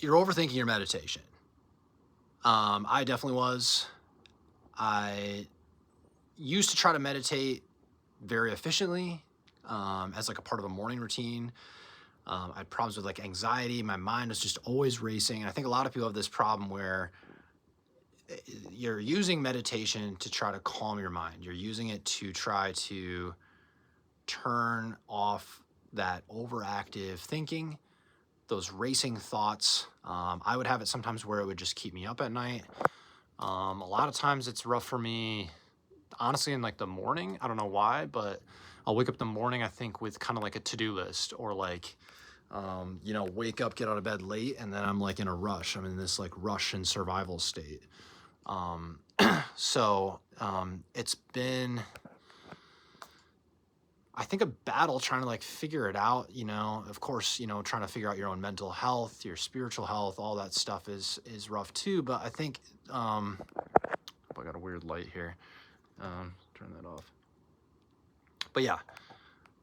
you're overthinking your meditation. I definitely was. I used to try to meditate very efficiently, as like a part of a morning routine. I had problems with like anxiety. My mind was just always racing. And I think a lot of people have this problem where you're using meditation to try to calm your mind. You're using it to try to turn off that overactive thinking, those racing thoughts. I would have it sometimes where it would just keep me up at night. A lot of times it's rough for me, honestly, in like the morning. I don't know why, but I'll wake up in the morning, I think, with kind of like a to-do list, or like, wake up, get out of bed late, and then I'm like in a rush. I'm in this like rush and survival state. It's been, I think, a battle trying to like figure it out, of course, trying to figure out your own mental health, your spiritual health, all that stuff is rough too. But I think, I got a weird light here. Turn that off. But yeah,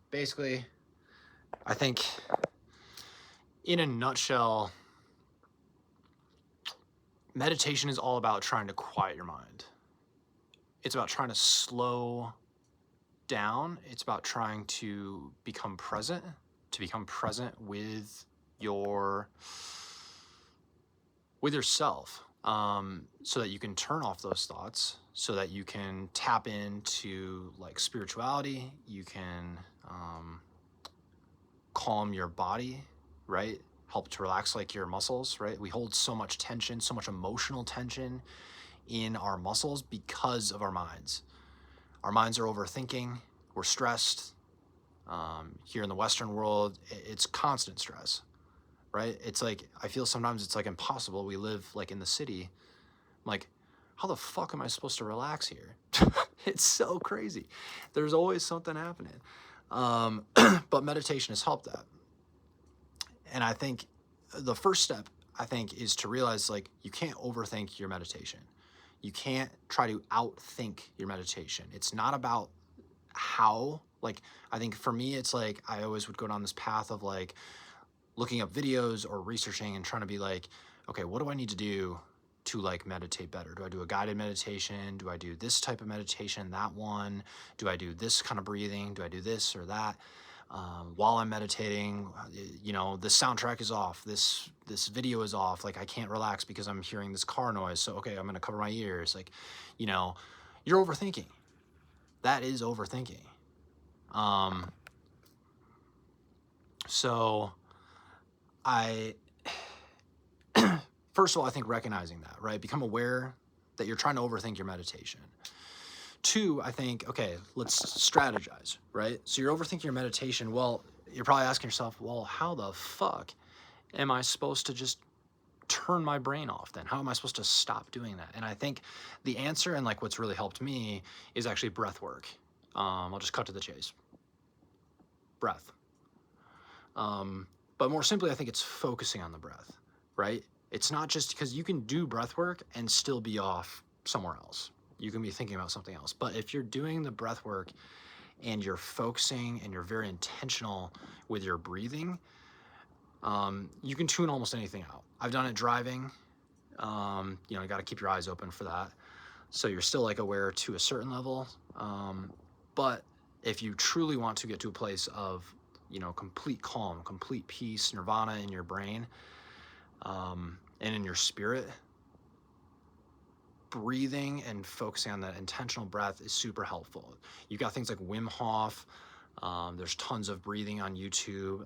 basically, I think in a nutshell, meditation is all about trying to quiet your mind. It's about trying to slow down. It's about trying to become present, with yourself, so that you can turn off those thoughts, so that you can tap into like spirituality. You can calm your body, right? Help to relax like your muscles, right? We hold so much tension, so much emotional tension in our muscles because of our minds. Our minds are overthinking. We're stressed. Here in the Western world, it's constant stress, right? It's like, I feel sometimes it's like impossible. We live like in the city. I'm like, how the fuck am I supposed to relax here? It's so crazy. There's always something happening. But meditation has helped that. And I think the first step, is to realize like you can't overthink your meditation. You can't try to outthink your meditation. It's not about how, like, I think for me, it's like I always would go down this path of like looking up videos or researching and trying to be like, okay, what do I need to do to like meditate better? Do I do a guided meditation? Do I do this type of meditation, that one? Do I do this kind of breathing? Do I do this or that? While I'm meditating, the soundtrack is off. This video is off. Like, I can't relax because I'm hearing this car noise. So, okay, I'm going to cover my ears. Like, you're overthinking. That is overthinking. So I, first of all, I think recognizing that, right? Become aware that you're trying to overthink your meditation. 2, I think, okay, let's strategize, right? So you're overthinking your meditation. Well, you're probably asking yourself, well, how the fuck am I supposed to just turn my brain off then? How am I supposed to stop doing that? And I think the answer, and like what's really helped me, is actually breath work. I'll just cut to the chase. Breath. But more simply, I think it's focusing on the breath, right? It's not just because you can do breath work and still be off somewhere else. You can be thinking about something else. But if you're doing the breath work and you're focusing and you're very intentional with your breathing, you can tune almost anything out. I've done it driving. You got to keep your eyes open for that. So you're still like aware to a certain level. But if you truly want to get to a place of, complete calm, complete peace, nirvana in your brain, and in your spirit, breathing and focusing on that intentional breath is super helpful. You got things like Wim Hof. There's tons of breathing on YouTube.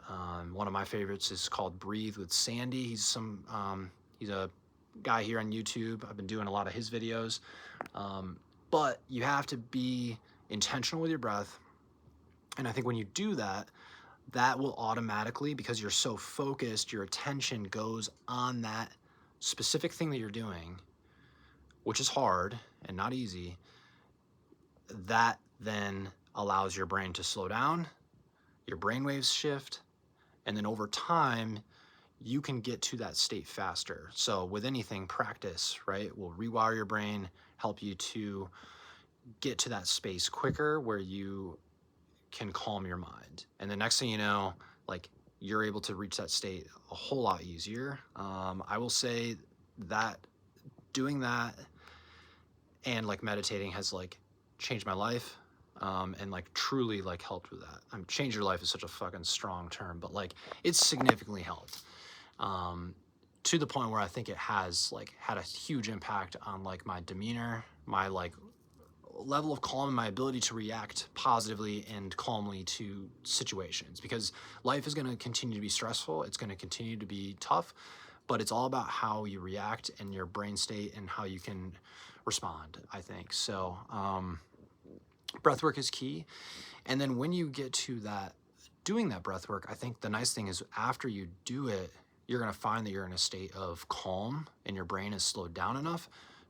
One of my favorites is called Breathe with Sandy. He's a guy here on YouTube. I've been doing a lot of his videos. But you have to be intentional with your breath. And I think when you do that, that will automatically, because you're so focused, your attention goes on that specific thing that you're doing, which is hard and not easy. That then allows your brain to slow down, your brainwaves shift, and then over time, you can get to that state faster. So with anything, practice, right, will rewire your brain, help you to get to that space quicker where you can calm your mind. And the next thing you know, like, you're able to reach that state a whole lot easier. I will say that doing that and like meditating has like changed my life, and like truly like helped with that. I mean, change your life is such a fucking strong term, but like it's significantly helped, to the point where I think it has like had a huge impact on like my demeanor, my like level of calm, and my ability to react positively and calmly to situations, because life is going to continue to be stressful, it's going to continue to be tough, but it's all about how you react and your brain state and how you can respond, I think. So breath work is key. And then when you get to that, doing that breath work, I think the nice thing is after you do it, you're going to find that you're in a state of calm and your brain is slowed down enough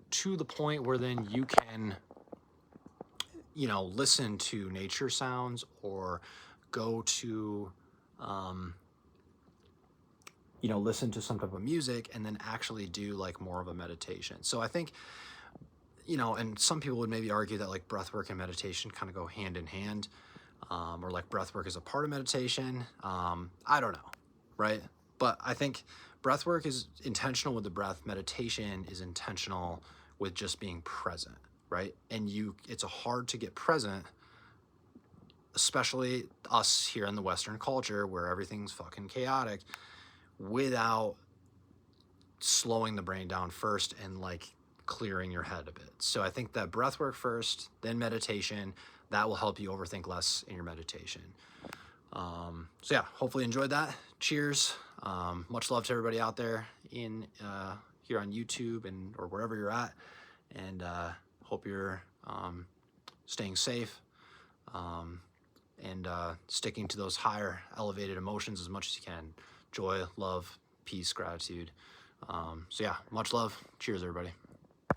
to the point where then you can, you know, listen to nature sounds or go to, you know, listen to some type of music and then actually do like more of a meditation. So I think, you know, and some people would maybe argue that like breath work and meditation kind of go hand in hand, or like breath work is a part of meditation. I don't know, right? But I think breath work is intentional with the breath. Meditation is intentional with just being present, right? And it's hard to get present, especially us here in the Western culture where everything's fucking chaotic, without slowing the brain down first and like clearing your head a bit. So I think that breath work first, then meditation, that will help you overthink less in your meditation. So yeah, hopefully you enjoyed that. Cheers. Much love to everybody out there in here on YouTube and or wherever you're at, and hope you're staying safe, and sticking to those higher elevated emotions as much as you can. Joy, love, peace, gratitude. So yeah, much love. Cheers, everybody.